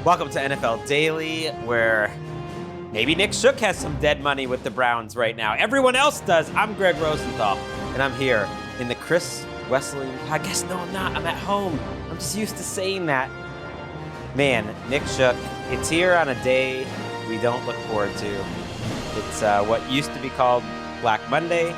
Welcome to NFL Daily, where maybe Nick Shook has some dead money with the Browns right now. Everyone else does. I'm Gregg Rosenthal, and I'm here in the Chris Wesseling podcast. No, I'm not. I'm at home. I'm just used to saying that. Man, Nick Shook, it's here on a day we don't look forward to. It's what used to be called Black Monday.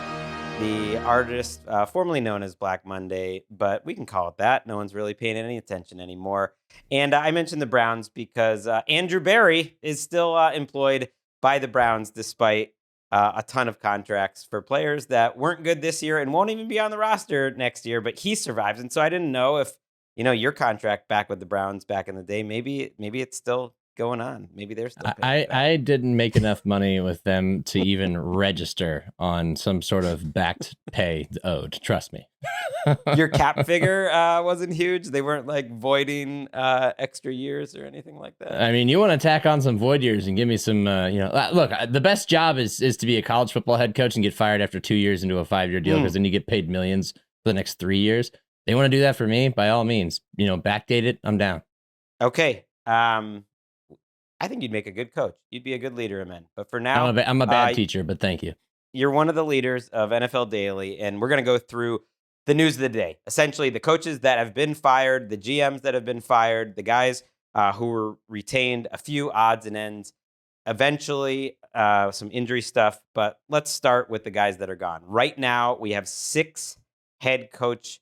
The artist formerly known as Black Monday, but we can call it that. No one's really paying any attention anymore. And I mentioned the Browns because Andrew Berry is still employed by the Browns despite a ton of contracts for players that weren't good this year and won't even be on the roster next year, but he survives. And so I didn't know if, your contract back with the Browns back in the day, maybe it's still going on. Maybe they're still paying I didn't make enough money with them to even register on some sort of backed pay owed. Trust me. Your cap figure wasn't huge. They weren't like voiding extra years or anything like that. I mean, you want to tack on some void years and give me some, look, the best job is to be a college football head coach and get fired after 2 years into a 5-year deal, because then you get paid millions for the next 3 years. They want to do that for me, by all means. Backdate it. I'm down. Okay. I think you'd make a good coach. You'd be a good leader, man. But for now, I'm a bad teacher, but thank you. You're one of the leaders of NFL Daily, and we're going to go through the news of the day. Essentially, the coaches that have been fired, the GMs that have been fired, the guys who were retained, a few odds and ends, eventually some injury stuff. But let's start with the guys that are gone. Right now, we have 6 head coach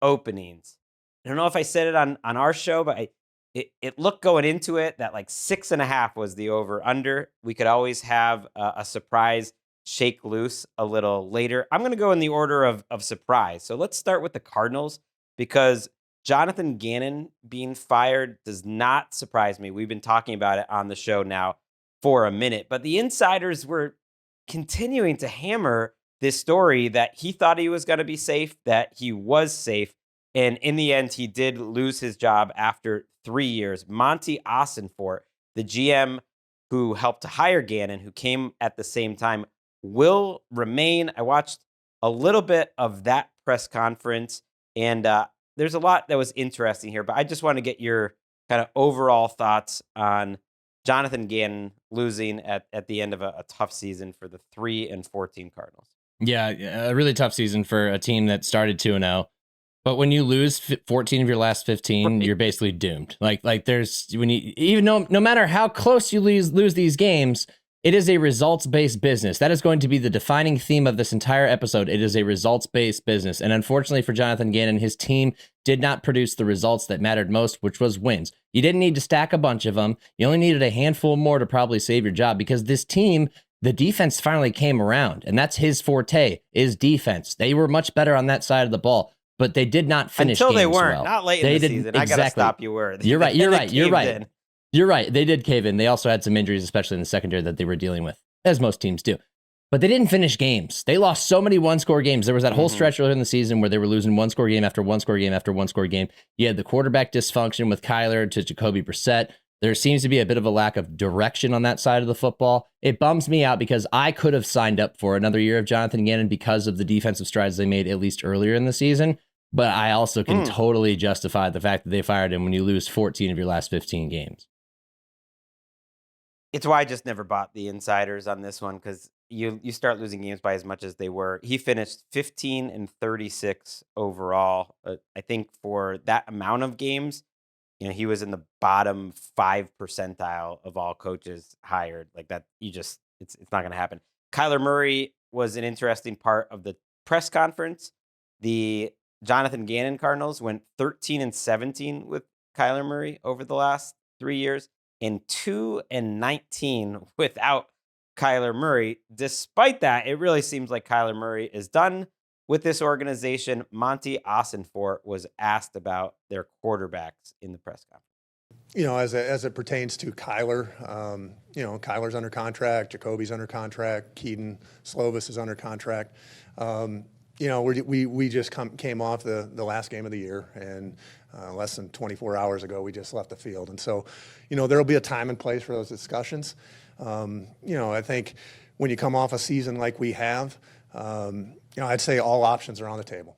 openings. I don't know if I said it on our show, but it looked going into it that like 6.5 was the over under. We could always have a surprise shake loose a little later. I'm going to go in the order of surprise. So let's start with the Cardinals, because Jonathan Gannon being fired does not surprise me. We've been talking about it on the show now for a minute, but the insiders were continuing to hammer this story that he thought he was going to be safe, that he was safe. And in the end, he did lose his job after 3 years. Monty Ossenfort, the GM who helped to hire Gannon, who came at the same time, will remain. I watched a little bit of that press conference, and there's a lot that was interesting here, but I just want to get your kind of overall thoughts on Jonathan Gannon losing at the end of a tough season for the 3-14 Cardinals. Yeah, a really tough season for a team that started 2-0. But when you lose 14 of your last 15, right, you're basically doomed. Like there's no matter how close you lose these games, it is a results-based business. That is going to be the defining theme of this entire episode. It is a results-based business. And unfortunately for Jonathan Gannon, his team did not produce the results that mattered most, which was wins. You didn't need to stack a bunch of them. You only needed a handful more to probably save your job, because this team, the defense finally came around, and that's his forte, is defense. They were much better on that side of the ball, but they did not finish until games they weren't. well. Not late in the season. I gotta stop you. You're right. You're right. They did cave in. They also had some injuries, especially in the secondary, that they were dealing with, as most teams do. But they didn't finish games. They lost so many one-score games. There was that whole stretch earlier in the season where they were losing one-score game after one-score game after one-score game. You had the quarterback dysfunction with Kyler to Jacoby Brissett. There seems to be a bit of a lack of direction on that side of the football. It bums me out, because I could have signed up for another year of Jonathan Gannon because of the defensive strides they made, at least earlier in the season. But I also can totally justify the fact that they fired him when you lose 14 of your last 15 games. It's why I just never bought the insiders on this one, because you start losing games by as much as they were. He finished 15-36 overall. I think for that amount of games, he was in the bottom 5 percentile of all coaches hired. Like that, it's not going to happen. Kyler Murray was an interesting part of the press conference. The Jonathan Gannon Cardinals went 13-17 with Kyler Murray over the last 3 years, and 2-19 without Kyler Murray. Despite that, it really seems like Kyler Murray is done with this organization. Monty Ossenfort was asked about their quarterbacks in the press conference. As it pertains to Kyler, Kyler's under contract, Jacoby's under contract, Keaton Slovis is under contract. We just came off the last game of the year, and less than 24 hours ago, we just left the field. And so, there'll be a time and place for those discussions. I think when you come off a season like we have, I'd say all options are on the table.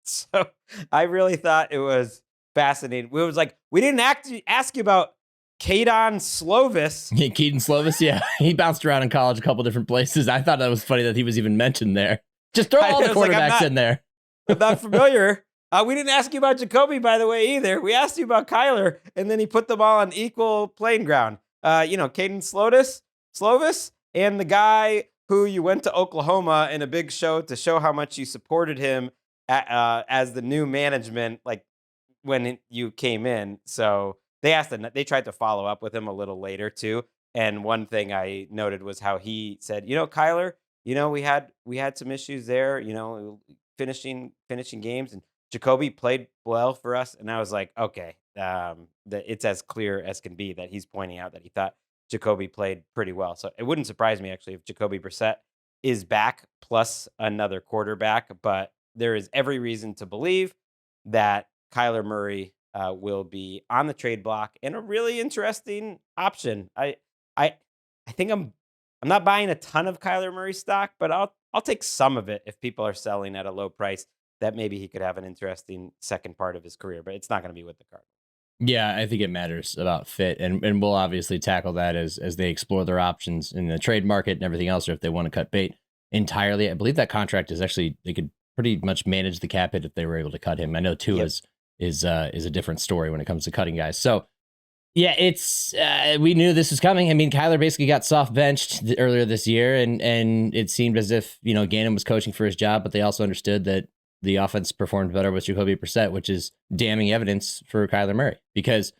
So I really thought it was fascinating. We was like, we didn't ask you about Keaton Slovis. Keaton Slovis, yeah. He bounced around in college a couple different places. I thought that was funny that he was even mentioned there. Just throw all the quarterbacks in there. I'm not familiar. We didn't ask you about Jacoby, by the way, either. We asked you about Kyler, and then he put them all on equal playing ground. Keaton Slovis, and the guy who you went to Oklahoma in a big show to show how much you supported him as the new management, like when you came in. So they tried to follow up with him a little later too. And one thing I noted was how he said, Kyler, we had some issues there, finishing games, and Jacoby played well for us. And I was like, okay, it's as clear as can be that he's pointing out that he thought Jacoby played pretty well. So it wouldn't surprise me actually if Jacoby Brissett is back plus another quarterback, but there is every reason to believe that Kyler Murray will be on the trade block and a really interesting option. I think I'm not buying a ton of Kyler Murray stock, but I'll take some of it if people are selling at a low price that maybe he could have an interesting second part of his career, but it's not going to be with the Cardinals. Yeah, I think it matters about fit, and we'll obviously tackle that as they explore their options in the trade market and everything else, or if they want to cut bait entirely. I believe that contract is actually, they could pretty much manage the cap hit if they were able to cut him. I know Tua is a different story when it comes to cutting guys. So yeah, it's we knew this was coming. I mean, Kyler basically got soft benched earlier this year, and it seemed as if Gannon was coaching for his job, but they also understood that the offense performed better with Jacoby Brissett, which is damning evidence for Kyler Murray. Because,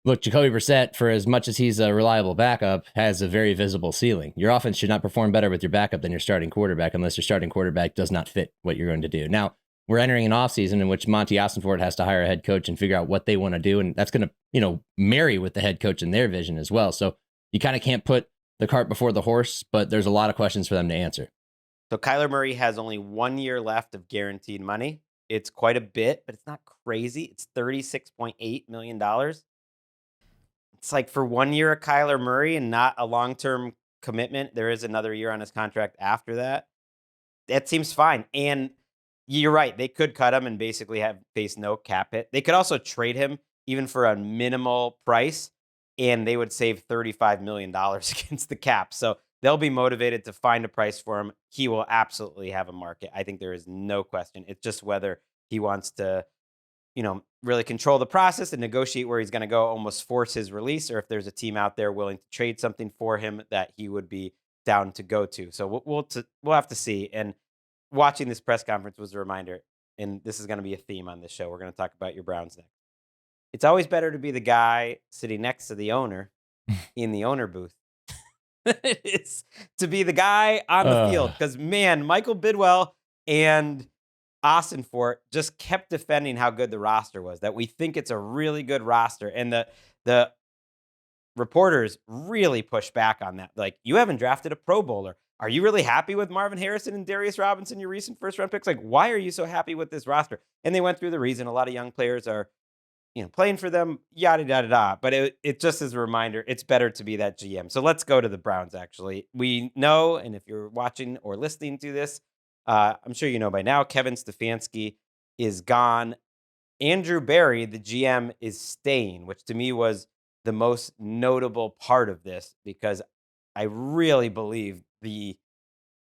look, Jacoby Brissett, for as much as he's a reliable backup, has a very visible ceiling. Your offense should not perform better with your backup than your starting quarterback unless your starting quarterback does not fit what you're going to do. Now, we're entering an offseason in which Monty Ossenford has to hire a head coach and figure out what they want to do, and that's going to, marry with the head coach and their vision as well. So you kind of can't put the cart before the horse, but there's a lot of questions for them to answer. So Kyler Murray has only 1 year left of guaranteed money. It's quite a bit, but it's not crazy. It's $36.8 million. It's like for 1 year of Kyler Murray and not a long-term commitment. There is another year on his contract after that. That seems fine. And you're right. They could cut him and basically face no cap hit. They could also trade him even for a minimal price, and they would save $35 million against the cap. So they'll be motivated to find a price for him. He will absolutely have a market. I think there is no question. It's just whether he wants to, really control the process and negotiate where he's going to go, almost force his release, or if there's a team out there willing to trade something for him that he would be down to go to. So we'll have to see. And watching this press conference was a reminder, and this is going to be a theme on this show. We're going to talk about your Browns next. It's always better to be the guy sitting next to the owner in the owner booth. It's to be the guy on the field, because man, Michael Bidwell and Ossenfort just kept defending how good the roster was, that we think it's a really good roster, and the reporters really push back on that. Like, you haven't drafted a Pro Bowler. Are you really happy with Marvin Harrison and Darius Robinson, your recent first round picks? Like, why are you so happy with this roster? And they went through the reason. A lot of young players are playing for them, yada, yada, yada. But it just is a reminder, it's better to be that GM. So let's go to the Browns, actually. We know, and if you're watching or listening to this, I'm sure you know by now, Kevin Stefanski is gone. Andrew Berry, the GM, is staying, which to me was the most notable part of this, because I really believe the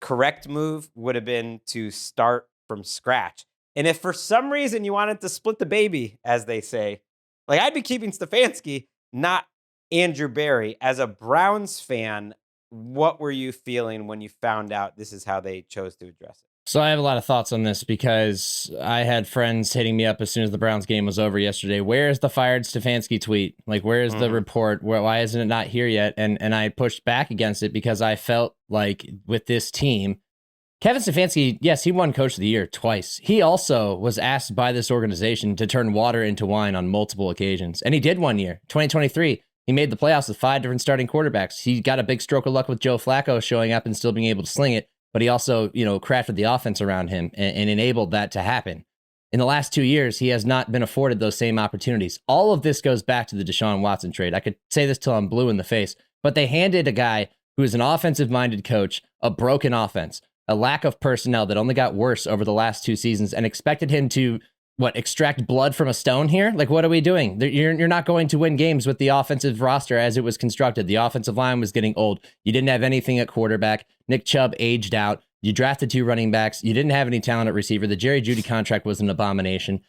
correct move would have been to start from scratch. And if for some reason you wanted to split the baby, as they say, like, I'd be keeping Stefanski, not Andrew Berry. As a Browns fan, what were you feeling when you found out this is how they chose to address it? So I have a lot of thoughts on this, because I had friends hitting me up as soon as the Browns game was over yesterday. Where's the fired Stefanski tweet? Like, where's the report? Why isn't it not here yet? And I pushed back against it, because I felt like with this team, Kevin Stefanski, yes, he won Coach of the Year twice. He also was asked by this organization to turn water into wine on multiple occasions. And he did 1 year. 2023, he made the playoffs with 5 different starting quarterbacks. He got a big stroke of luck with Joe Flacco showing up and still being able to sling it. But he also, crafted the offense around him and enabled that to happen. In the last 2 years, he has not been afforded those same opportunities. All of this goes back to the Deshaun Watson trade. I could say this till I'm blue in the face, but they handed a guy who is an offensive-minded coach a broken offense, a lack of personnel that only got worse over the last 2 seasons, and expected him to extract blood from a stone here? Like, what are we doing? You're not going to win games with the offensive roster as it was constructed. The offensive line was getting old. You didn't have anything at quarterback. Nick Chubb aged out. You drafted 2 running backs. You didn't have any talent at receiver. The Jerry Jeudy contract was an abomination.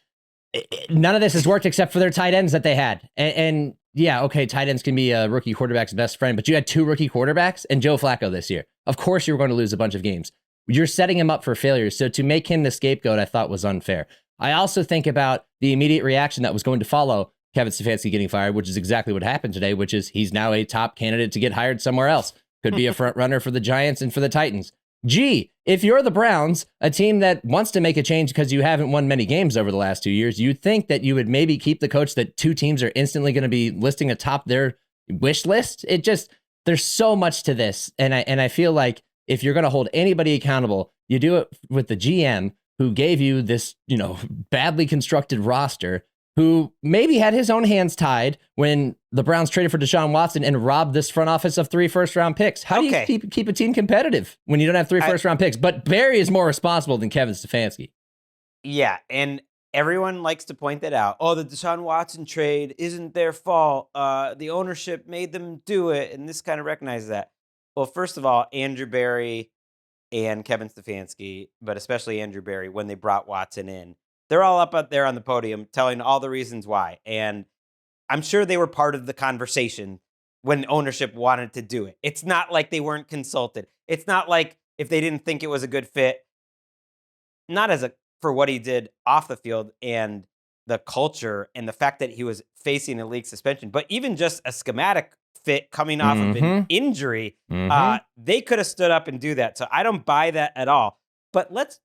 None of this has worked except for their tight ends that they had. And yeah, okay, tight ends can be a rookie quarterback's best friend, but you had 2 rookie quarterbacks and Joe Flacco this year. Of course you were going to lose a bunch of games. You're setting him up for failure. So to make him the scapegoat, I thought was unfair. I also think about the immediate reaction that was going to follow Kevin Stefanski getting fired, which is exactly what happened today, which is he's now a top candidate to get hired somewhere else. Could be a front runner for the Giants and for the Titans. Gee, if you're the Browns, a team that wants to make a change because you haven't won many games over the last 2 years, you'd think that you would maybe keep the coach that 2 teams are instantly going to be listing atop their wish list. There's so much to this. And I feel like if you're going to hold anybody accountable, you do it with the GM who gave you this, badly constructed roster, who maybe had his own hands tied when the Browns traded for Deshaun Watson and robbed this front office of 3 first-round picks. How do you keep a team competitive when you don't have 3 first-round picks? But Barry is more responsible than Kevin Stefanski. Yeah, and everyone likes to point that out. Oh, the Deshaun Watson trade isn't their fault. The ownership made them do it, and this kind of recognizes that. Well, first of all, Andrew Barry and Kevin Stefanski, but especially Andrew Barry, when they brought Watson in, they're all up there on the podium telling all the reasons why. And I'm sure they were part of the conversation when ownership wanted to do it. It's not like they weren't consulted. It's not like if they didn't think it was a good fit, not for what he did off the field and the culture and the fact that he was facing a league suspension, but even just a schematic fit coming off of an injury, they could have stood up and do that. So I don't buy that at all. But let's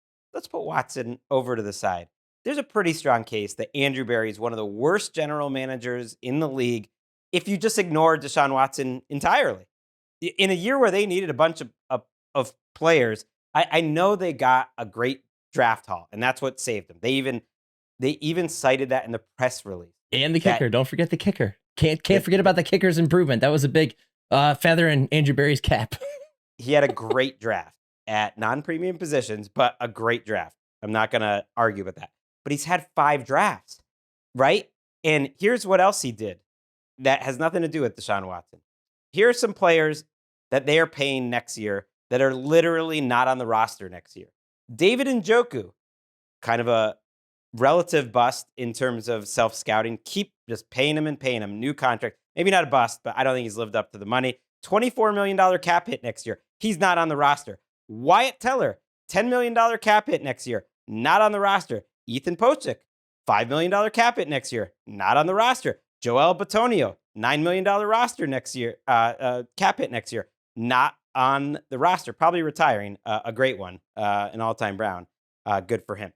put Watson over to the side. There's a pretty strong case that Andrew Barry is one of the worst general managers in the league if you just ignore Deshaun Watson entirely. In a year where they needed a bunch of players, I know they got a great draft haul, and that's what saved them. They even cited that in the press release. And the kicker. Don't forget the kicker. Can't forget about the kicker's improvement. That was a big feather in Andrew Barry's cap. He had a great draft at non-premium positions, but a great draft. I'm not going to argue with that. But he's had 5 drafts, right? And here's what else he did that has nothing to do with Deshaun Watson. Here are some players that they are paying next year that are literally not on the roster next year. David Njoku, kind of a relative bust in terms of self-scouting. Keep just paying him. New contract. Maybe not a bust, but I don't think he's lived up to the money. $24 million cap hit next year. He's not on the roster. Wyatt Teller, $10 million cap hit next year. Not on the roster. Ethan Pochik, $5 million cap hit next year. Not on the roster. Joel Bitonio, $9 million roster next year. Cap hit next year. Not on the roster. Probably retiring. A great one. An all-time Brown. Good for him.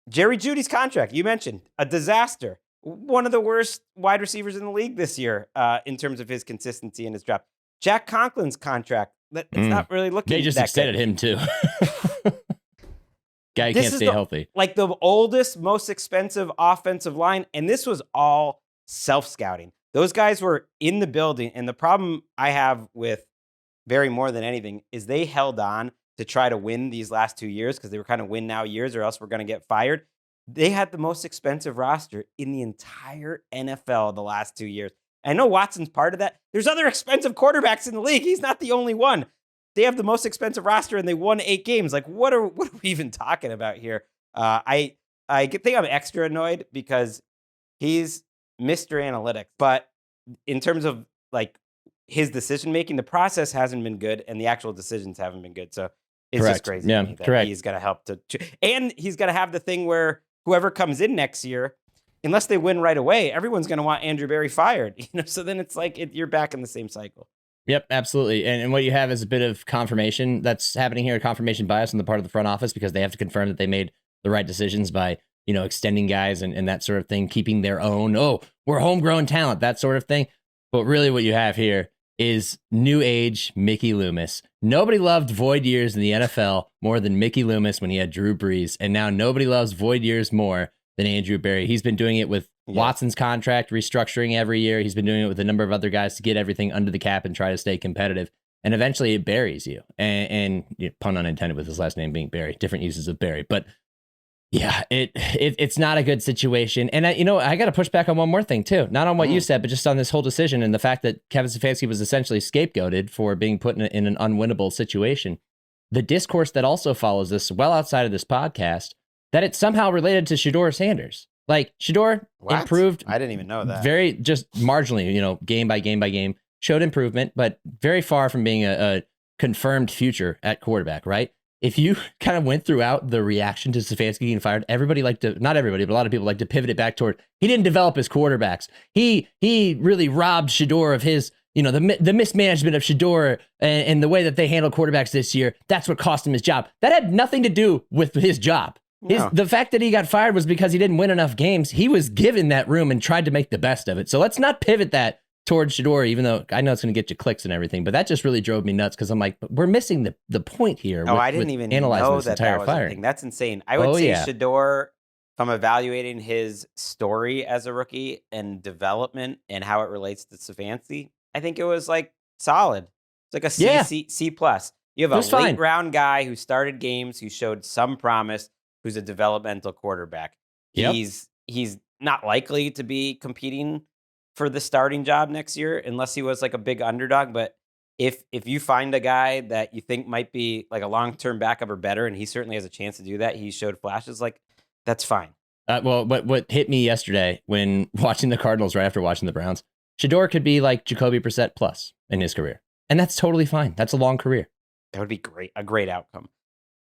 Jerry Jeudy's contract, you mentioned, a disaster. One of the worst wide receivers in the league this year in terms of his consistency and his drop. Jack Conklin's contract, it's not really looking They just extended him too. Guy can't stay healthy. Like the oldest, most expensive offensive line, and this was all self-scouting. Those guys were in the building, and the problem I have with Barry more than anything is they held on to try to win these last 2 years because they were kind of win now years or else we're going to get fired. They had the most expensive roster in the entire NFL the last 2 years. I know Watson's part of that. There's other expensive quarterbacks in the league. He's not the only one. They have the most expensive roster and they won 8 games. Like, what are we even talking about here? I think I'm extra annoyed because he's Mr. Analytics. But in terms of like his decision making, the process hasn't been good and the actual decisions haven't been good. So it's just crazy to me that he's going to help and he's going to have the thing where whoever comes in next year, unless they win right away, everyone's going to want Andrew Barry fired. So then it's like you're back in the same cycle. Yep, absolutely. And what you have is a bit of confirmation that's happening here, confirmation bias on the part of the front office because they have to confirm that they made the right decisions by, extending guys and that sort of thing, keeping their own, we're homegrown talent, that sort of thing. But really what you have here is new age Mickey Loomis. Nobody loved void years in the NFL more than Mickey Loomis when he had Drew Brees. And now nobody loves void years more than Andrew Barry. He's been doing it with Watson's contract restructuring every year. He's been doing it with a number of other guys to get everything under the cap and try to stay competitive. And eventually it buries you. And pun unintended with his last name being Barry, different uses of Barry. But Yeah, it's not a good situation. And I got to push back on one more thing too. Not on what you said, but just on this whole decision and the fact that Kevin Stefanski was essentially scapegoated for being put in an unwinnable situation. The discourse that also follows this, well outside of this podcast, that it's somehow related to Shedeur Sanders. Like Shedeur improved. I didn't even know that. Very just marginally, game by game, showed improvement, but very far from being a confirmed future at quarterback, right? If you kind of went throughout the reaction to Stefanski getting fired, not everybody, but a lot of people like to pivot it back toward he didn't develop his quarterbacks. He really robbed Shedeur of his, the mismanagement of Shedeur and the way that they handled quarterbacks this year. That's what cost him his job. That had nothing to do with his job. No. The fact that he got fired was because he didn't win enough games. He was given that room and tried to make the best of it. So let's not pivot that towards Shedeur, even though I know it's going to get you clicks and everything, but that just really drove me nuts because I'm like, we're missing the point here. I didn't even know that was a thing. That's insane. I would say Shedeur, if I'm evaluating his story as a rookie and development and how it relates to Stefanski, I think it was like solid. It's like a C plus. You have a late round guy who started games, who showed some promise, who's a developmental quarterback. Yep. He's not likely to be competing for the starting job next year, unless he was like a big underdog. But if you find a guy that you think might be like a long-term backup or better, and he certainly has a chance to do that, he showed flashes, like that's fine. Well, what hit me yesterday when watching the Cardinals right after watching the Browns, Shedeur could be like Jacoby Brissett plus in his career. And that's totally fine. That's a long career. That would be great. A great outcome.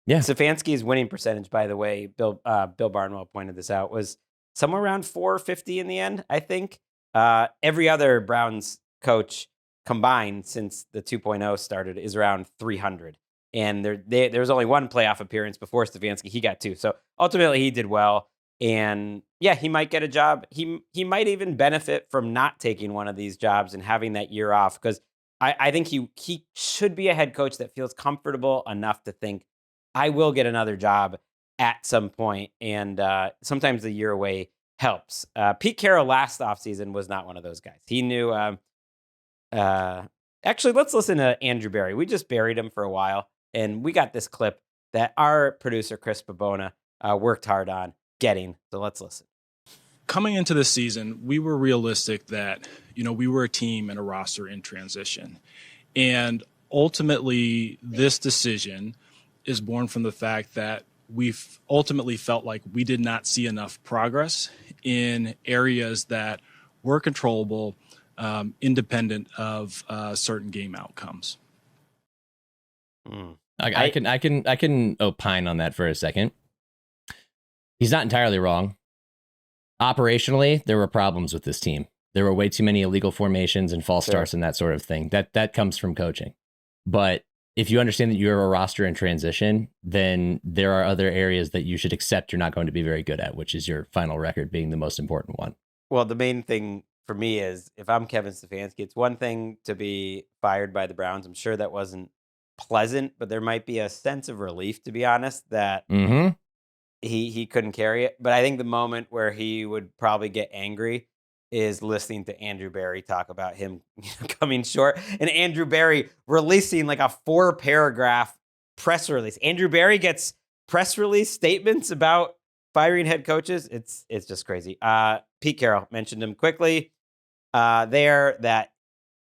Yeah. Stefanski's winning percentage, by the way, Bill Barnwell pointed this out, was somewhere around 450 in the end, I think. Every other Browns coach combined since the 2.0 started is around 300. And there was only one playoff appearance before Stefanski. He got 2. So ultimately he did well. And yeah, he might get a job. He might even benefit from not taking one of these jobs and having that year off, because I think he should be a head coach that feels comfortable enough to think, I will get another job at some point. And sometimes the year away helps. Pete Carroll last offseason was not one of those guys. He knew. Actually, let's listen to Andrew Berry. We just buried him for a while, and we got this clip that our producer, Chris Babona, worked hard on getting. So let's listen. Coming into this season, we were realistic that, we were a team and a roster in transition. And ultimately, this decision is born from the fact that we've ultimately felt like we did not see enough progress in areas that were controllable, independent of certain game outcomes. I can opine on that for a second. He's not entirely wrong. Operationally, there were problems with this team. There were way too many illegal formations and false starts and that sort of thing. That comes from coaching. But if you understand that you're a roster in transition, then there are other areas that you should accept you're not going to be very good at, which is your final record being the most important one. Well, the main thing for me is, if I'm Kevin Stefanski, it's one thing to be fired by the Browns. I'm sure that wasn't pleasant, but there might be a sense of relief, to be honest, that he couldn't carry it. But I think the moment where he would probably get angry is listening to Andrew Berry talk about him coming short, and Andrew Berry releasing like a 4-paragraph press release. Andrew Berry gets press release statements about firing head coaches. It's just crazy. Pete Carroll mentioned him quickly there, that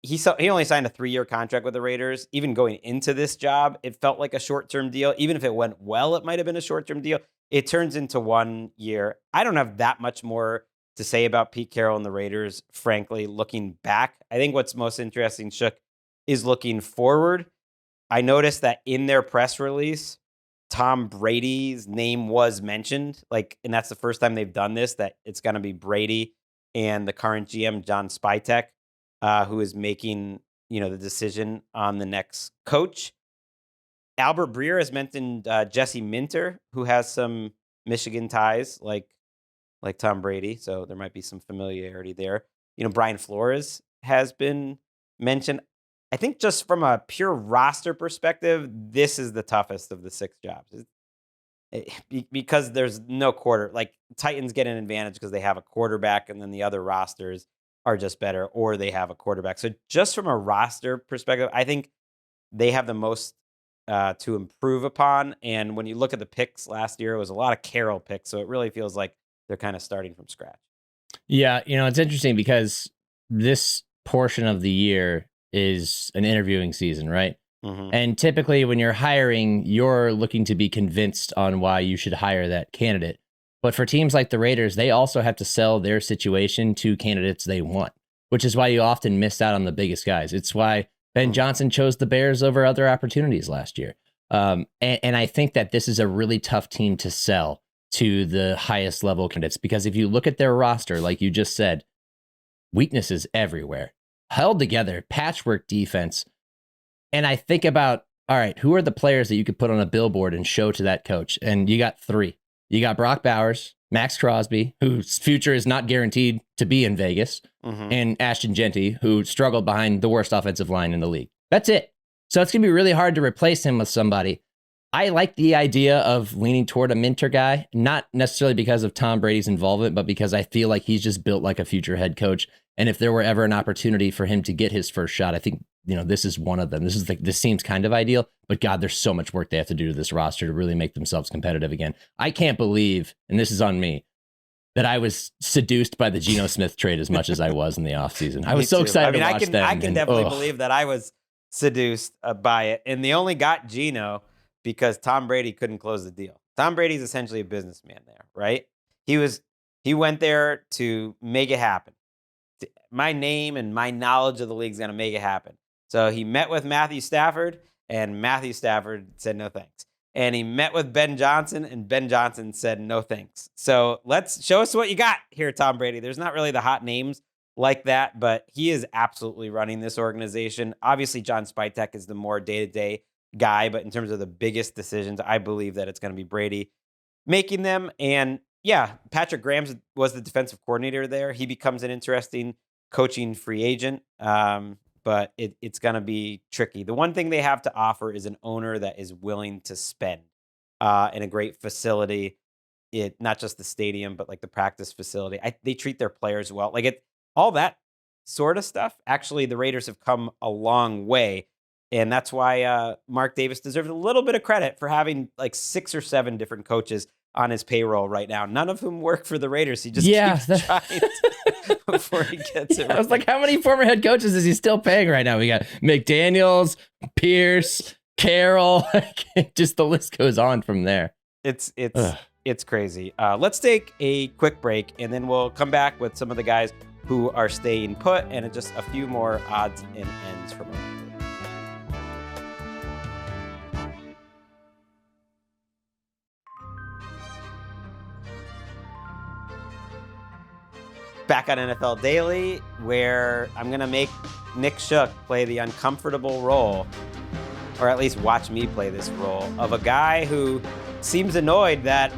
he only signed a 3-year contract with the Raiders. Even going into this job, it felt like a short-term deal. Even if it went well, it might have been a short-term deal. It turns into 1 year. I don't have that much more to say about Pete Carroll and the Raiders, frankly, looking back. I think what's most interesting, Shook, is looking forward. I noticed that in their press release, Tom Brady's name was mentioned, and that's the first time they've done this, that it's going to be Brady and the current GM, John Spytek, who is making, the decision on the next coach. Albert Breer has mentioned Jesse Minter, who has some Michigan ties, like Tom Brady, so there might be some familiarity there. Brian Flores has been mentioned. I think just from a pure roster perspective, this is the toughest of the 6 jobs. Because there's no quarter. Titans get an advantage because they have a quarterback, and then the other rosters are just better, or they have a quarterback. So just from a roster perspective, I think they have the most to improve upon. And when you look at the picks last year, it was a lot of Carroll picks. So it really feels like they're kind of starting from scratch. Yeah, it's interesting because this portion of the year is an interviewing season, right? Mm-hmm. And typically when you're hiring, you're looking to be convinced on why you should hire that candidate. But for teams like the Raiders, they also have to sell their situation to candidates they want, which is why you often miss out on the biggest guys. It's why Ben Johnson chose the Bears over other opportunities last year. And I think that this is a really tough team to sell to the highest level candidates, because if you look at their roster, like you just said, weaknesses everywhere, held together, patchwork defense. And I think about, all right, who are the players that you could put on a billboard and show to that coach? And you got 3. You got Brock Bowers, Max Crosby, whose future is not guaranteed to be in Vegas, and Ashton Genty, who struggled behind the worst offensive line in the league. That's it. So it's going to be really hard to replace him with somebody. I like the idea of leaning toward a Minter guy, not necessarily because of Tom Brady's involvement, but because I feel like he's just built like a future head coach. And if there were ever an opportunity for him to get his first shot, I think, this is one of them. This seems kind of ideal, but God, there's so much work they have to do to this roster to really make themselves competitive again. I can't believe, and this is on me, that I was seduced by the Geno Smith trade as much as I was in the offseason. I was so excited to watch them. I can definitely believe that I was seduced by it. And they only got Geno because Tom Brady couldn't close the deal. Tom Brady's essentially a businessman there, right? He went there to make it happen. My name and my knowledge of the league is going to make it happen. So he met with Matthew Stafford, and Matthew Stafford said no thanks. And he met with Ben Johnson, and Ben Johnson said no thanks. So let's show us what you got here, Tom Brady. There's not really the hot names like that, but he is absolutely running this organization. Obviously, John Spytek is the more day-to-day guy, but in terms of the biggest decisions, I believe that it's going to be Brady making them. And yeah, Patrick Graham was the defensive coordinator there. He becomes an interesting coaching free agent, but it's going to be tricky. The one thing they have to offer is an owner that is willing to spend in a great facility. Not just the stadium, but like the practice facility. They treat their players well. All that sort of stuff. Actually, the Raiders have come a long way. And that's why Mark Davis deserves a little bit of credit for having like 6 or 7 different coaches on his payroll right now, none of whom work for the Raiders. He just keeps trying before he gets it right. I was like, how many former head coaches is he still paying right now? We got McDaniels, Pierce, Carroll. Just the list goes on from there. It's crazy. Let's take a quick break, and then we'll come back with some of the guys who are staying put and just a few more odds and ends from them. Back on NFL Daily, where I'm going to make Nick Shook play the uncomfortable role, or at least watch me play this role, of a guy who seems annoyed that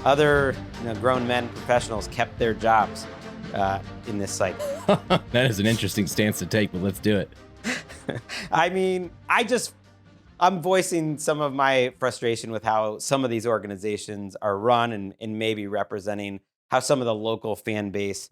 other grown men professionals kept their jobs in this cycle. That is an interesting stance to take, but let's do it. I mean, I'm voicing some of my frustration with how some of these organizations are run and maybe representing how some of the local fan base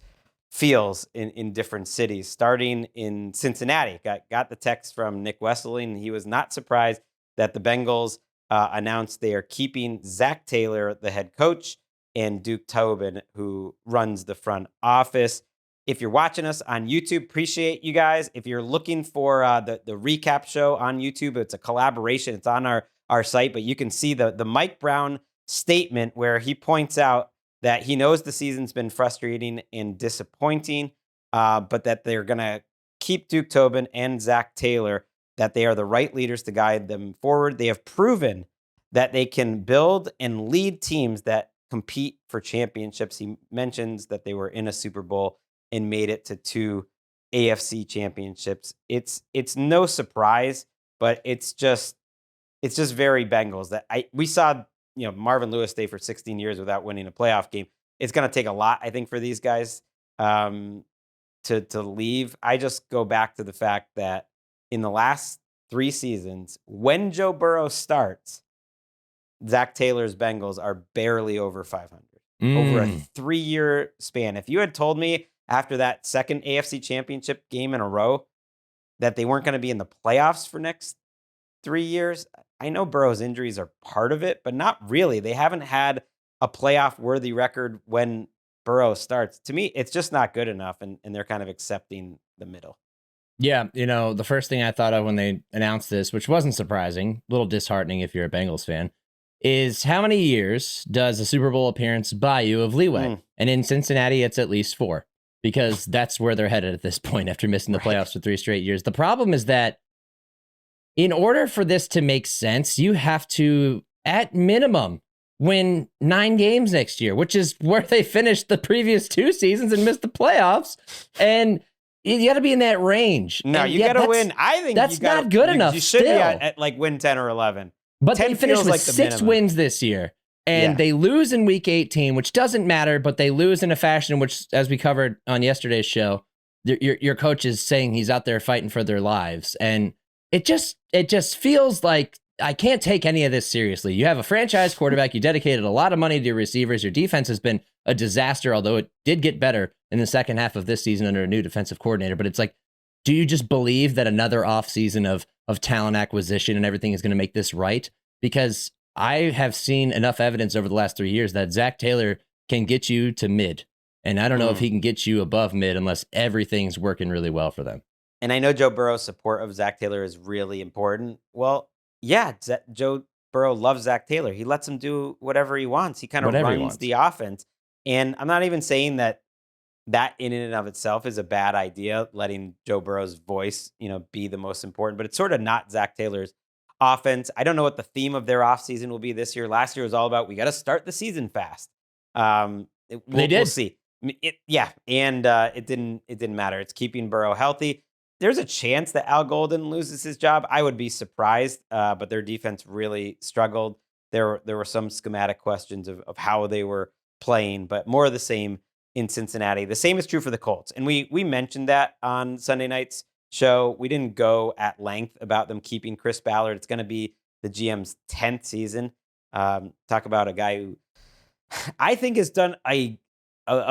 feels in different cities. Starting in Cincinnati, got the text from Nick Wesseling. He was not surprised that the Bengals announced they are keeping Zach Taylor, the head coach, and Duke Tobin, who runs the front office. If you're watching us on YouTube, appreciate you guys. If you're looking for the recap show on YouTube, it's a collaboration. It's on our site, but you can see the Mike Brown statement where he points out that he knows the season's been frustrating and disappointing, but that they're going to keep Duke Tobin and Zach Taylor, that they are the right leaders to guide them forward. They have proven that they can build and lead teams that compete for championships. He mentions that they were in a Super Bowl and made it to 2 AFC championships. It's no surprise, but it's just very Bengals that we saw. Marvin Lewis stay for 16 years without winning a playoff game. It's going to take a lot, I think, for these guys to leave. I just go back to the fact that in the last 3 seasons, when Joe Burrow starts, Zach Taylor's Bengals are barely over 500 over a 3-year span. If you had told me after that second AFC championship game in a row that they weren't going to be in the playoffs for next 3 years, I know Burrow's injuries are part of it, but not really. They haven't had a playoff worthy record when Burrow starts. To me, it's just not good enough, and they're kind of accepting the middle. Yeah, the first thing I thought of when they announced this, which wasn't surprising, a little disheartening if you're a Bengals fan, is how many years does a Super Bowl appearance buy you of leeway? And in Cincinnati, it's at least 4, because that's where they're headed at this point after missing the playoffs for 3 straight years. The problem is that in order for this to make sense, you have to, at minimum, win 9 games next year, which is where they finished the previous 2 seasons and missed the playoffs. And you got to be in that range. No, and you got to win. I think that's not good enough. You should be at like win 10 or 11. But they finished with 6 wins this year. And they lose in week 18, which doesn't matter, but they lose in a fashion which, as we covered on yesterday's show, your coach is saying he's out there fighting for their lives. And it just feels like I can't take any of this seriously. You have a franchise quarterback. You dedicated a lot of money to your receivers. Your defense has been a disaster, although it did get better in the second half of this season under a new defensive coordinator. But it's like, do you just believe that another offseason of talent acquisition and everything is going to make this right? Because I have seen enough evidence over the last 3 years that Zach Taylor can get you to mid. And I don't know if he can get you above mid unless everything's working really well for them. And I know Joe Burrow's support of Zach Taylor is really important. Well, yeah, Joe Burrow loves Zach Taylor. He lets him do whatever he wants. He kind of runs the offense. And I'm not even saying that in and of itself is a bad idea, letting Joe Burrow's voice, be the most important. But it's sort of not Zach Taylor's offense. I don't know what the theme of their offseason will be this year. Last year was all about, we got to start the season fast. They did. We'll see. It didn't matter. It's keeping Burrow healthy. There's a chance that Al Golden loses his job. I would be surprised, but their defense really struggled. There were some schematic questions of how they were playing, but more of the same in Cincinnati. The same is true for the Colts. And we mentioned that on Sunday night's show. We didn't go at length about them keeping Chris Ballard. It's going to be the GM's 10th season. Talk about a guy who I think has done a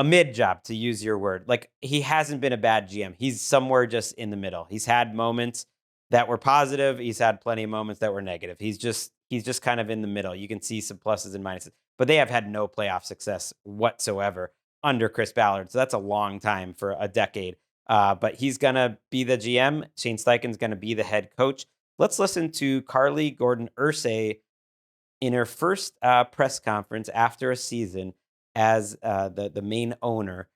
mid job, to use your word. Like, he hasn't been a bad GM. He's somewhere just in the middle. He's had moments that were positive. He's had plenty of moments that were negative. He's just kind of in the middle. You can see some pluses and minuses, but they have had no playoff success whatsoever under Chris Ballard. So that's a long time for a decade. But he's going to be the GM. Shane Steichen's going to be the head coach. Let's listen to Carly Gordon Irsay in her first press conference after a season as the main owner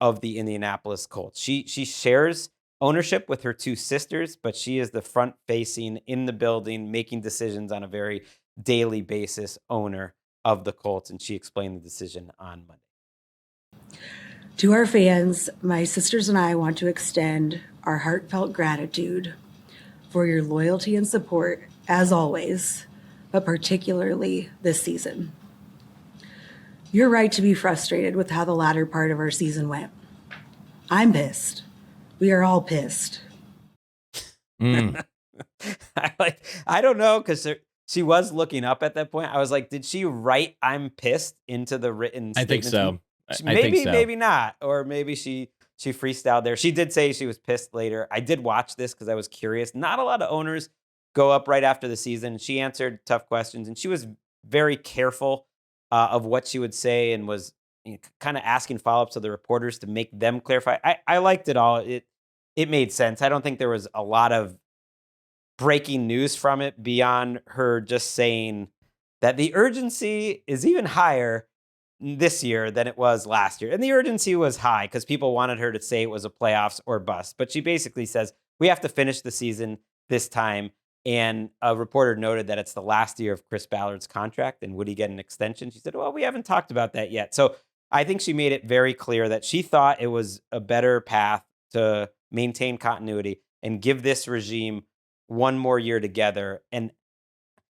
of the Indianapolis Colts. She shares ownership with her 2 sisters, but she is the front-facing, in the building, making decisions on a very daily basis owner of the Colts, and she explained the decision on Monday. To our fans, my sisters and I want to extend our heartfelt gratitude for your loyalty and support, as always, but particularly this season. You're right to be frustrated with how the latter part of our season went. I'm pissed. We are all pissed. I don't know, because she was looking up at that point. I was like, did she write "I'm pissed" into the written statement? I think so. Maybe not, or maybe she freestyled there. She did say she was pissed later. I did watch this because I was curious. Not a lot of owners go up right after the season. She answered tough questions, and she was very careful of what she would say, and was kind of asking follow-ups of the reporters to make them clarify. I liked it all. It made sense. I don't think there was a lot of breaking news from it beyond her just saying that the urgency is even higher this year than it was last year. And the urgency was high because people wanted her to say it was a playoffs or bust. But she basically says, we have to finish the season this time. And a reporter noted that it's the last year of Chris Ballard's contract, and would he get an extension? She said, well, we haven't talked about that yet. So I think she made it very clear that she thought it was a better path to maintain continuity and give this regime one more year together. And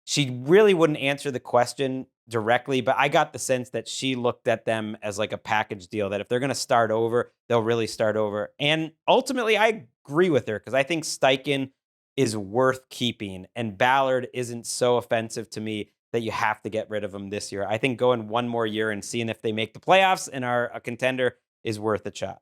she really wouldn't answer the question directly, but I got the sense that she looked at them as like a package deal, that if they're going to start over, they'll really start over. And ultimately, I agree with her, because I think Steichen is worth keeping, and Ballard isn't so offensive to me that you have to get rid of him this year. I think going one more year and seeing if they make the playoffs and are a contender is worth a shot.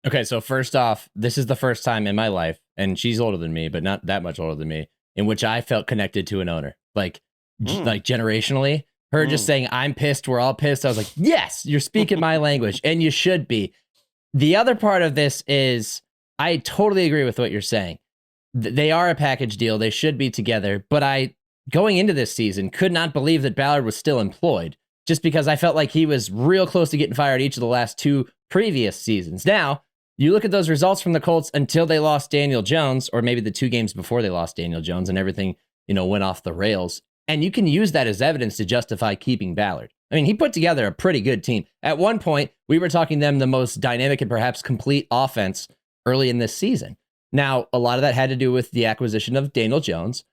Okay, so first off, this is the first time in my life, and she's older than me, but not that much older than me, in which I felt connected to an owner. like generationally. Her just saying, I'm pissed, we're all pissed. I was like, yes, you're speaking my language, and you should be. The other part of this is I totally agree with what you're saying. They are a package deal. They should be together. But I, going into this season, could not believe that Ballard was still employed, just because I felt like he was real close to getting fired each of the last 2 previous seasons. Now, you look at those results from the Colts until they lost Daniel Jones, or maybe the 2 games before they lost Daniel Jones, and everything, went off the rails. And you can use that as evidence to justify keeping Ballard. I mean, he put together a pretty good team. At one point, we were talking them the most dynamic and perhaps complete offense early in this season. Now, a lot of that had to do with the acquisition of Daniel Jones.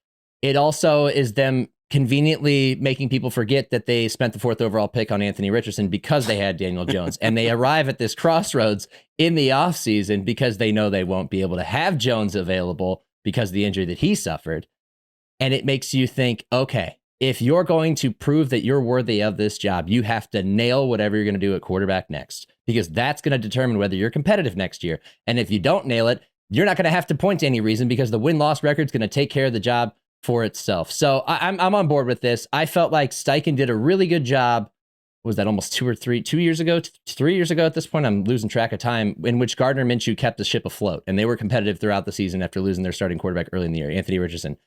It also is them conveniently making people forget that they spent the 4th overall pick on Anthony Richardson because they had Daniel Jones. And they arrive at this crossroads in the offseason because they know they won't be able to have Jones available because of the injury that he suffered. And it makes you think, okay, if you're going to prove that you're worthy of this job, you have to nail whatever you're going to do at quarterback next, because that's going to determine whether you're competitive next year. And if you don't nail it, you're not going to have to point to any reason, because the win-loss record is going to take care of the job for itself. So I'm on board with this. I felt like Steichen did a really good job. Was that almost 3 years ago at this point? I'm losing track of time, in which Gardner Minshew kept the ship afloat, and they were competitive throughout the season after losing their starting quarterback early in the year, Anthony Richardson.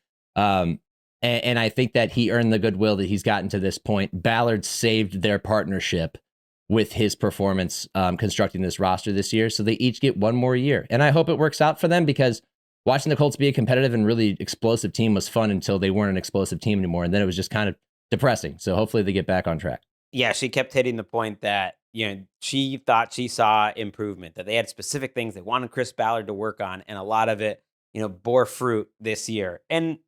And I think that he earned the goodwill that he's gotten to this point. Ballard saved their partnership with his performance constructing this roster this year. So they each get 1 more year. And I hope it works out for them, because watching the Colts be a competitive and really explosive team was fun until they weren't an explosive team anymore. And then it was just kind of depressing. So hopefully they get back on track. Yeah, she kept hitting the point that, she thought she saw improvement, that they had specific things they wanted Chris Ballard to work on. And a lot of it, bore fruit this year. And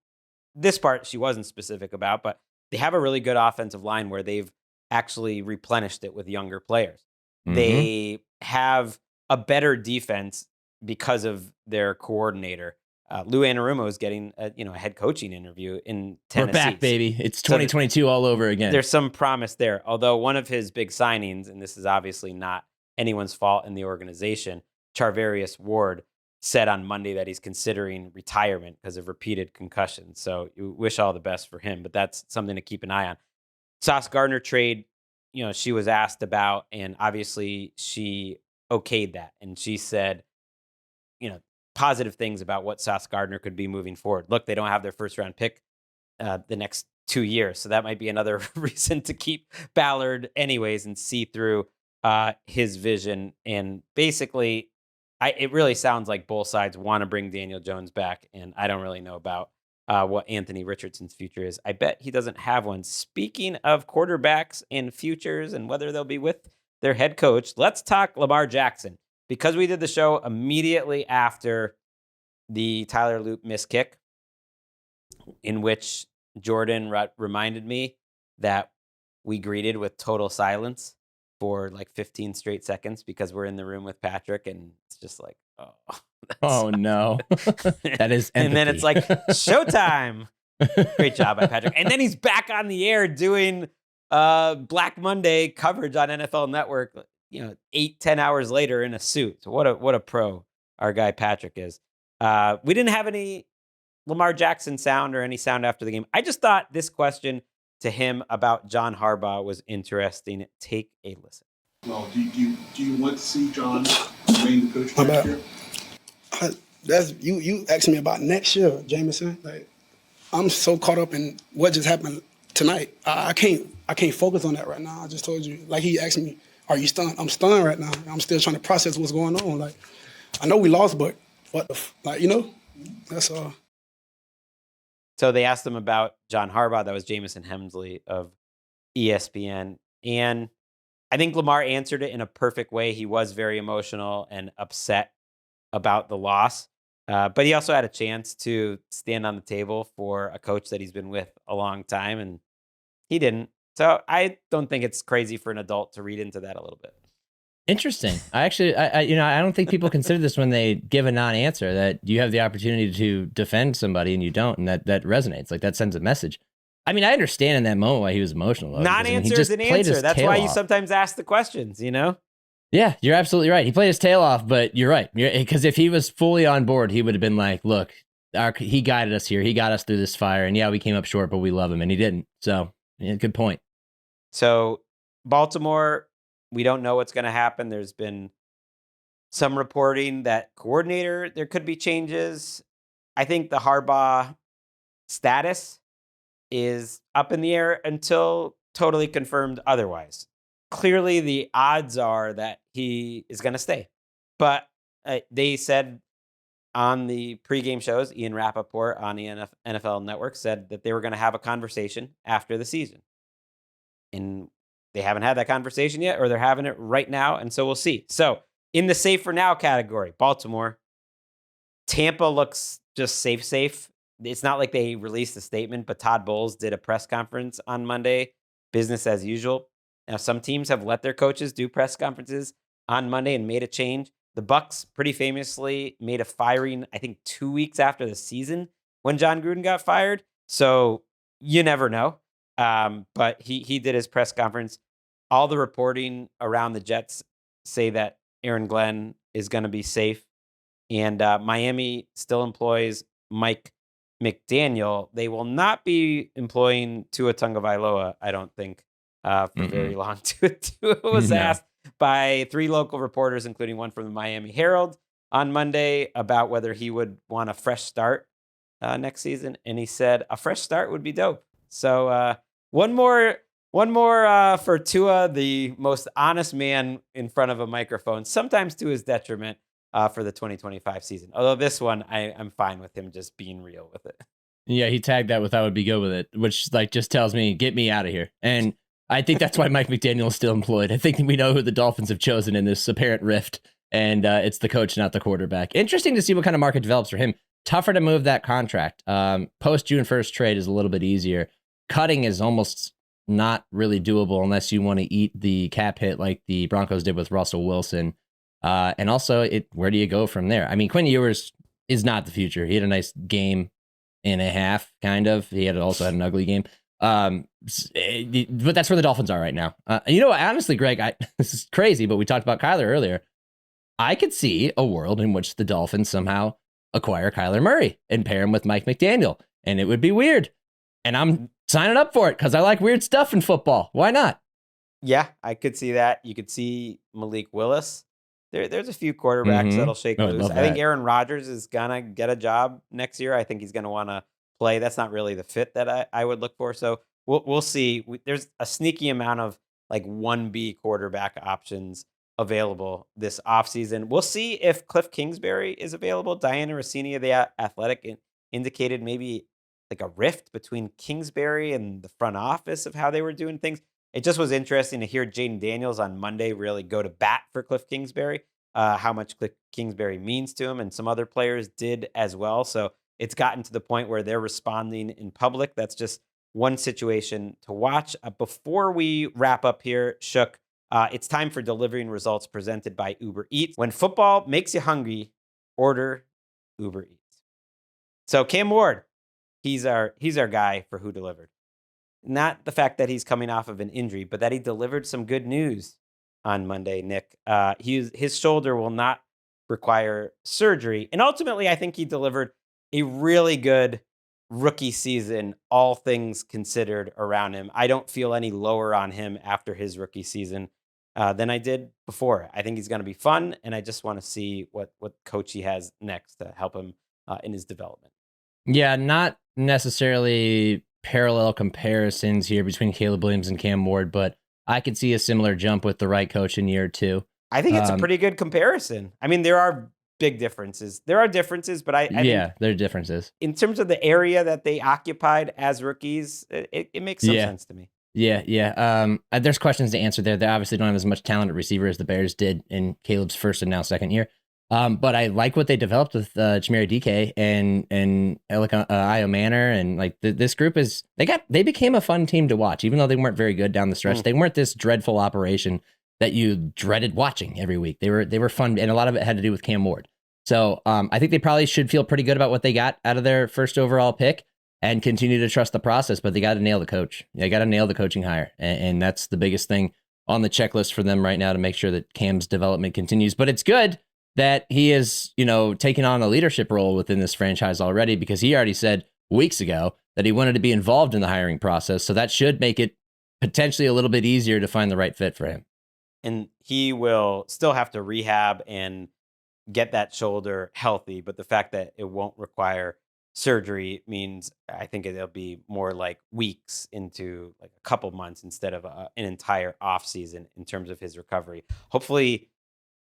this part she wasn't specific about, but they have a really good offensive line where they've actually replenished it with younger players. Mm-hmm. They have a better defense because of their coordinator. Lou Anarumo is getting a head coaching interview in Tennessee. We're back, baby. It's 2022 all over again. There's some promise there. Although one of his big signings, and this is obviously not anyone's fault in the organization, Charvarius Ward, said on Monday that he's considering retirement because of repeated concussions. So you wish all the best for him, but that's something to keep an eye on. Sauce Gardner trade, she was asked about, and obviously she okayed that. And she said, positive things about what Sauce Gardner could be moving forward. Look, they don't have their 1st round pick the next 2 years. So that might be another reason to keep Ballard anyways and see through his vision. And basically, it really sounds like both sides want to bring Daniel Jones back, and I don't really know about what Anthony Richardson's future is. I bet he doesn't have one. Speaking of quarterbacks and futures and whether they'll be with their head coach, let's talk Lamar Jackson, because we did the show immediately after the Tyler Loop missed kick, in which Jordan reminded me that we greeted with total silence for like 15 straight seconds because we're in the room with Patrick, and it's just like, oh no, that is empathy. And then it's like showtime. Great job by Patrick. And then he's back on the air doing Black Monday coverage on NFL Network, 8-10 hours later in a suit. So what a pro our guy Patrick is. We didn't have any Lamar Jackson sound or any sound after the game. I just thought this question to him about John Harbaugh was interesting. Take a listen. Well, do you want to see John remain the coach next year? That's you asking me about next year, Jameson. Like, I'm so caught up in what just happened tonight. I can't focus on that right now. I just told you. Like, he asked me, "Are you stunned?" I'm stunned right now. I'm still trying to process what's going on. Like, I know we lost, but what the that's all. So they asked him about John Harbaugh. That was Jameson Hemsley of ESPN. And I think Lamar answered it in a perfect way. He was very emotional and upset about the loss. But he also had a chance to stand on the table for a coach that he's been with a long time, and he didn't. So I don't think it's crazy for an adult to read into that a little bit. Interesting. I don't think people consider this when they give a non-answer, that you have the opportunity to defend somebody and you don't, and that resonates. Like, that sends a message. I mean, I understand in that moment why he was emotional. Non-answer is an answer. That's why you sometimes ask the questions, Yeah, you're absolutely right. He played his tail off, but you're right. Because if he was fully on board, he would have been like, look, he guided us here. He got us through this fire. And yeah, we came up short, but we love him. And he didn't. So, yeah, good point. So Baltimore, we don't know what's going to happen. There's been some reporting that coordinator, there could be changes. I think the Harbaugh status is up in the air until totally confirmed otherwise. Clearly, the odds are that he is going to stay. But they said on the pregame shows, Ian Rappaport on the NFL Network said that they were going to have a conversation after the season. And they haven't had that conversation yet, or they're having it right now. And so we'll see. So in the safe for now category, Baltimore, Tampa looks just safe. It's not like they released a statement, but Todd Bowles did a press conference on Monday, business as usual. Now, some teams have let their coaches do press conferences on Monday and made a change. The Bucs pretty famously made a firing, I think, 2 weeks after the season when John Gruden got fired. So you never know. But he did his press conference. All the reporting around the Jets say that Aaron Glenn is going to be safe. And Miami still employs Mike McDaniel. They will not be employing Tua Tagovailoa, I don't think, for very long. Tua was asked by 3 local reporters, including one from the Miami Herald, on Monday about whether he would want a fresh start next season. And he said a fresh start would be dope. So one more for Tua, the most honest man in front of a microphone, sometimes to his detriment for the 2025 season. Although this one, I'm fine with him just being real with it. Yeah, he tagged that with I would be good with it, which just tells me, get me out of here. And I think that's why Mike McDaniel is still employed. I think we know who the Dolphins have chosen in this apparent rift, and it's the coach, not the quarterback. Interesting to see what kind of market develops for him. Tougher to move that contract. Post June 1st trade is a little bit easier. Cutting is almost not really doable unless you want to eat the cap hit like the Broncos did with Russell Wilson. And also, where do you go from there? I mean, Quinn Ewers is not the future. He had a nice game and a half, kind of. He also had an ugly game. But that's where the Dolphins are right now. Honestly, Greg, this is crazy, but we talked about Kyler earlier. I could see a world in which the Dolphins somehow acquire Kyler Murray and pair him with Mike McDaniel, and it would be weird. And I'm signing up for it because I like weird stuff in football. Why not? Yeah, I could see that. You could see Malik Willis. There's a few quarterbacks that'll shake loose. I think Aaron Rodgers is going to get a job next year. I think he's going to want to play. That's not really the fit that I would look for. So we'll see. There's a sneaky amount of like 1B quarterback options available this offseason. We'll see if Cliff Kingsbury is available. Diana Rossini of The Athletic indicated maybe like a rift between Kingsbury and the front office of how they were doing things. It just was interesting to hear Jaden Daniels on Monday really go to bat for Cliff Kingsbury, how much Cliff Kingsbury means to him, and some other players did as well. So it's gotten to the point where they're responding in public. That's just one situation to watch. Before we wrap up here, Shook, it's time for delivering results presented by Uber Eats. When football makes you hungry, order Uber Eats. So Cam Ward, he's our guy for who delivered. Not the fact that he's coming off of an injury, but that he delivered some good news on Monday, Nick. His shoulder will not require surgery. And ultimately, I think he delivered a really good rookie season, all things considered, around him. I don't feel any lower on him after his rookie season than I did before. I think he's going to be fun, and I just want to see what coach he has next to help him in his development. Yeah, not necessarily parallel comparisons here between Caleb Williams and Cam Ward, but I could see a similar jump with the right coach in year 2. I think it's a pretty good comparison. I mean, there are big differences. There are differences, but I think there are differences. In terms of the area that they occupied as rookies, it makes some sense to me. Yeah. There's questions to answer there. They obviously don't have as much talent at receiver as the Bears did in Caleb's first and now second year. But I like what they developed with Chimere DK and Io Manor, and like this group they became a fun team to watch, even though they weren't very good down the stretch. They weren't this dreadful operation that you dreaded watching every week. They were fun, and a lot of it had to do with Cam Ward. So I think they probably should feel pretty good about what they got out of their first overall pick and continue to trust the process. But they got to nail the coach. They got to nail the coaching hire, and that's the biggest thing on the checklist for them right now to make sure that Cam's development continues. But it's good that he is, taking on a leadership role within this franchise already, because he already said weeks ago that he wanted to be involved in the hiring process. So that should make it potentially a little bit easier to find the right fit for him. And he will still have to rehab and get that shoulder healthy. But the fact that it won't require surgery means I think it'll be more like weeks into like a couple months instead of an entire off season in terms of his recovery. Hopefully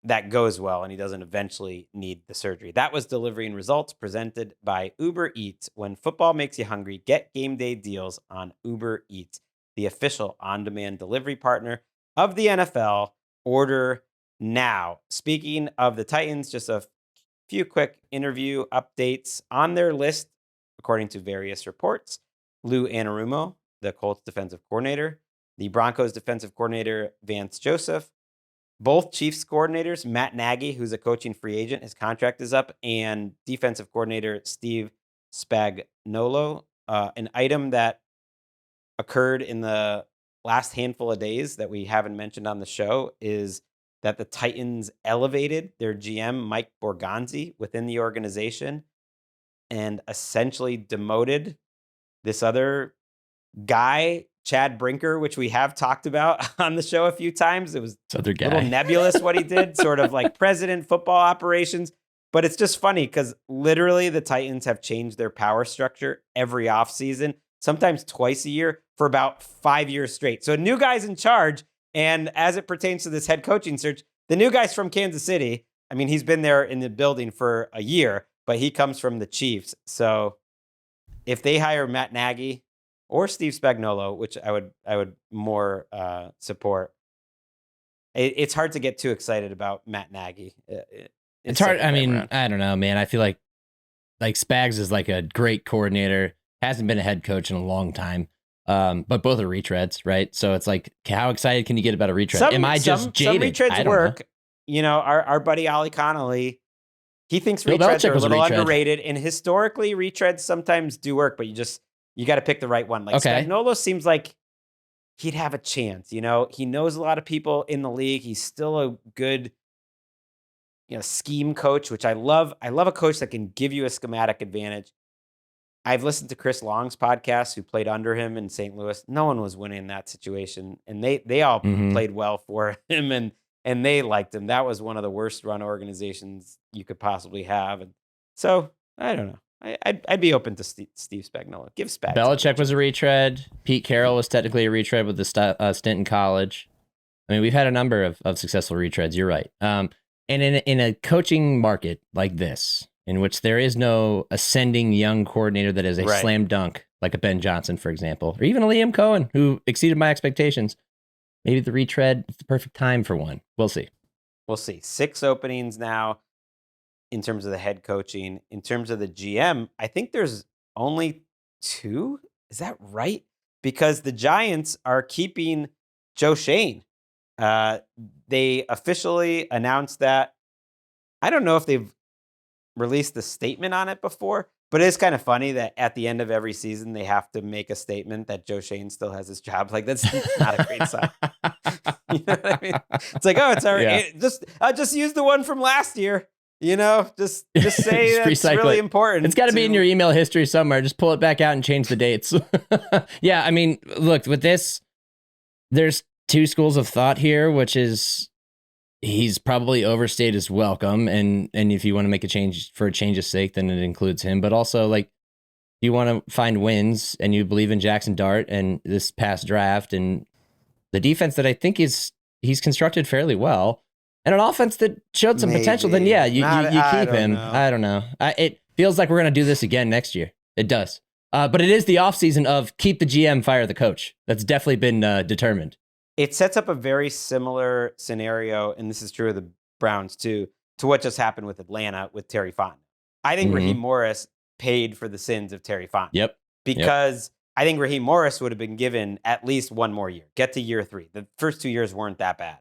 that goes well and he doesn't eventually need the surgery. That was Delivering Results, presented by Uber Eats. When football makes you hungry, get game day deals on Uber Eats, the official on-demand delivery partner of the NFL. Order now. Speaking of the Titans, just a few quick interview updates on their list, according to various reports. Lou Anarumo, the Colts defensive coordinator, the Broncos defensive coordinator, Vance Joseph, both Chiefs coordinators, Matt Nagy, who's a coaching free agent, his contract is up, and defensive coordinator Steve Spagnuolo. An item that occurred in the last handful of days that we haven't mentioned on the show is that the Titans elevated their GM, Mike Borgonzi, within the organization and essentially demoted this other guy, Chad Brinker, which we have talked about on the show a few times. It was a little nebulous what he did, sort of like president, football operations. But it's just funny because literally the Titans have changed their power structure every offseason, sometimes twice a year for about 5 years straight. So a new guy's in charge. And as it pertains to this head coaching search, the new guy's from Kansas City. I mean, he's been there in the building for a year, but he comes from the Chiefs. So if they hire Matt Nagy or Steve Spagnuolo, which I would more support, it's hard to get too excited about Matt Nagy. It's hard. I mean, I don't know, man. I feel like Spags is like a great coordinator, hasn't been a head coach in a long time. But both are retreads, right? So it's like, how excited can you get about a retread? Am I just jaded? Some retreads work. Our buddy Ollie Connolly, he thinks retreads are a little underrated. And historically, retreads sometimes do work, but you got to pick the right one. Like Spagnuolo seems like he'd have a chance. He knows a lot of people in the league. He's still a good, scheme coach, which I love. I love a coach that can give you a schematic advantage. I've listened to Chris Long's podcast, who played under him in St. Louis. No one was winning that situation, and they all played well for him, and they liked him. That was one of the worst run organizations you could possibly have, and so I don't know. I'd be open to Steve Spagnuolo. Give Spags. Belichick was a retread. Pete Carroll was technically a retread with the stint in college. I mean, we've had a number of successful retreads. You're right. And in a coaching market like this, in which there is no ascending young coordinator that is a slam dunk, like a Ben Johnson, for example, or even a Liam Cohen, who exceeded my expectations. Maybe the retread is the perfect time for one. We'll see. 6 openings now in terms of the head coaching. In terms of the GM, I think there's only 2. Is that right? Because the Giants are keeping Joe Schoen. They officially announced that. I don't know if they've released a statement on it before, but it's kind of funny that at the end of every season they have to make a statement that Joe Schoen still has his job. Like, that's not a great sign. You know what I mean? It's like, it's all right. Just use the one from last year. Just say that's really important. It's got to be in your email history somewhere. Just pull it back out and change the dates. Yeah, I mean, look, with this, there's 2 schools of thought here, which is he's probably overstayed his welcome, and if you want to make a change for a change's sake, then it includes him. But also, like, you want to find wins, and you believe in Jackson Dart and this past draft and the defense that I think he's constructed fairly well, and an offense that showed some potential. Then you keep him. I don't know. It feels like we're gonna do this again next year. It does. But it is the offseason of keep the GM, fire the coach. That's definitely been determined. It sets up a very similar scenario, and this is true of the Browns too, to what just happened with Atlanta with Terry Fontenot. I think Raheem Morris paid for the sins of Terry Fontenot. Yep. Because I think Raheem Morris would have been given at least one more year. Get to year 3. The first 2 years weren't that bad.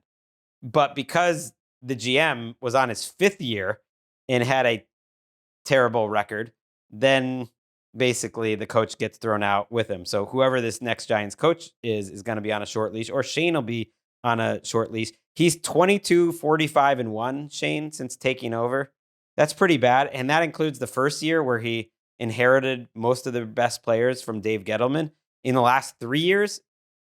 But because the GM was on his 5th year and had a terrible record, then basically the coach gets thrown out with him. So whoever this next Giants coach is going to be on a short leash, or Shane will be on a short leash. He's 22, 45, and 1, Shane, since taking over. That's pretty bad. And that includes the first year where he inherited most of the best players from Dave Gettleman. In the last 3 years,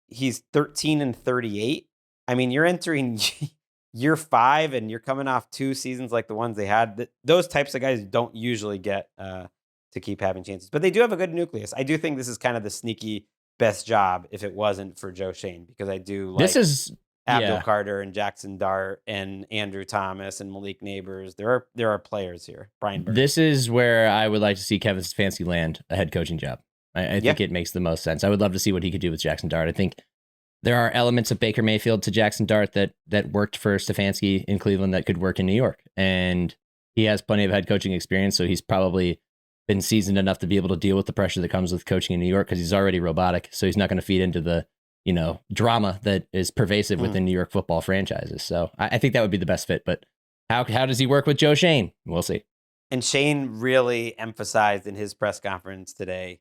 he's 13 and 38. I mean, you're entering year 5 and you're coming off 2 seasons like the ones they had. Those types of guys don't usually get to keep having chances, but they do have a good nucleus. I do think this is kind of the sneaky best job if it wasn't for Joe Shane, because I do like Abdul Carter and Jackson Dart and Andrew Thomas and Malik Neighbors. There are players here. Brian Burns. This is where I would like to see Kevin Stefanski land a head coaching job. I think it makes the most sense. I would love to see what he could do with Jackson Dart. I think there are elements of Baker Mayfield to Jackson Dart that worked for Stefanski in Cleveland that could work in New York. And he has plenty of head coaching experience, so he's probably been seasoned enough to be able to deal with the pressure that comes with coaching in New York, because he's already robotic. So he's not going to feed into the drama that is pervasive within New York football franchises. So I think that would be the best fit. But how does he work with Joe Shane? We'll see. And Shane really emphasized in his press conference today,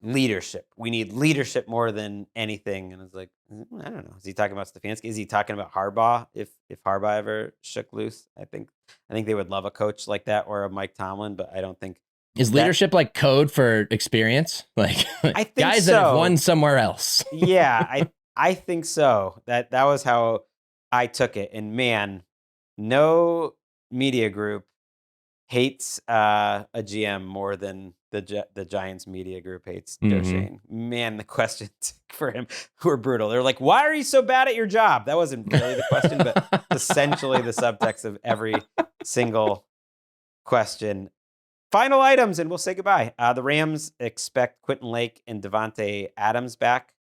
leadership. We need leadership more than anything. And I was like, I don't know. Is he talking about Stefanski? Is he talking about Harbaugh? If Harbaugh ever shook loose, I think they would love a coach like that, or a Mike Tomlin, but I don't think. Is leadership like code for experience? Like I think guys that have won somewhere else. Yeah, I think so. That was how I took it. And man, no media group hates a GM more than the Giants media group hates Joe Shane. Man, the questions for him were brutal. They're like, "Why are you so bad at your job?" That wasn't really the question, but essentially the subtext of every single question. Final items, and we'll say goodbye. The Rams expect Quentin Lake and Devontae Adams back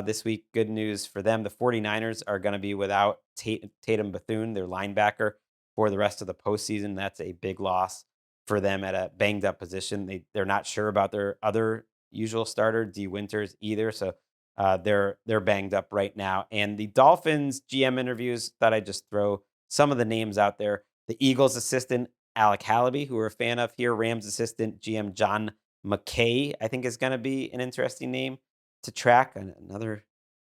this week. Good news for them. The 49ers are going to be without Tatum Bethune, their linebacker, for the rest of the postseason. That's a big loss for them at a banged-up position. They're not sure about their other usual starter, D. Winters, either, so they're banged up right now. And the Dolphins GM interviews, thought I'd just throw some of the names out there. The Eagles assistant, Alec Hallaby, who we're a fan of here. Rams assistant GM John McKay, I think, is going to be an interesting name to track. Another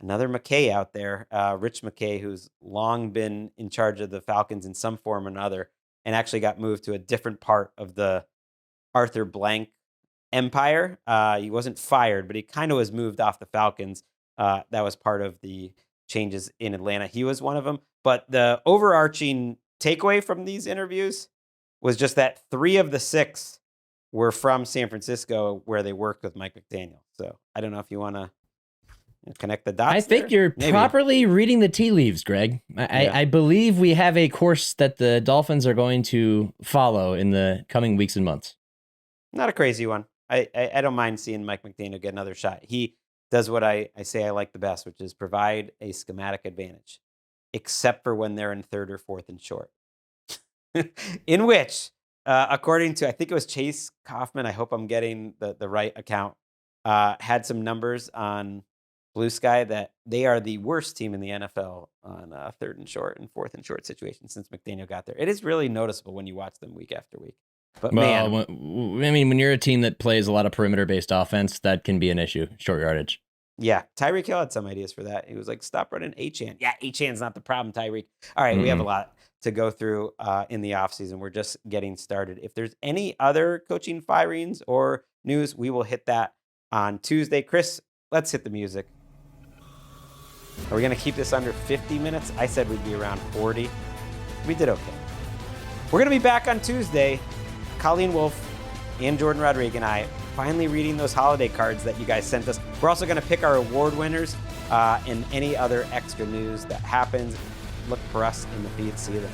McKay out there, Rich McKay, who's long been in charge of the Falcons in some form or another, and actually got moved to a different part of the Arthur Blank empire. He wasn't fired, but he kind of was moved off the Falcons. That was part of the changes in Atlanta. He was one of them. But the overarching takeaway from these interviews was just that 3 of the 6 were from San Francisco, where they worked with Mike McDaniel. So I don't know if you want to connect the dots. I think you're properly reading the tea leaves, Greg. I believe we have a course that the Dolphins are going to follow in the coming weeks and months. Not a crazy one. I don't mind seeing Mike McDaniel get another shot. He does what I say I like the best, which is provide a schematic advantage, except for when they're in 3rd or 4th and short. In which, according to, I think it was Chase Kaufman, I hope I'm getting the right account, had some numbers on Blue Sky that they are the worst team in the NFL on 3rd and short and 4th and short situations since McDaniel got there. It is really noticeable when you watch them week after week. But when you're a team that plays a lot of perimeter-based offense, that can be an issue, short yardage. Yeah, Tyreek Hill had some ideas for that. He was like, stop running Achane. Yeah, Achane's not the problem, Tyreek. All right, we have a lot to go through in the offseason. We're just getting started. If there's any other coaching firings or news, we will hit that on Tuesday. Chris, let's hit the music. Are we going to keep this under 50 minutes? I said we'd be around 40. We did okay. We're going to be back on Tuesday. Colleen Wolfe and Jordan Rodriguez and I finally reading those holiday cards that you guys sent us. We're also going to pick our award winners and any other extra news that happens. Look for us in the feed. See you then.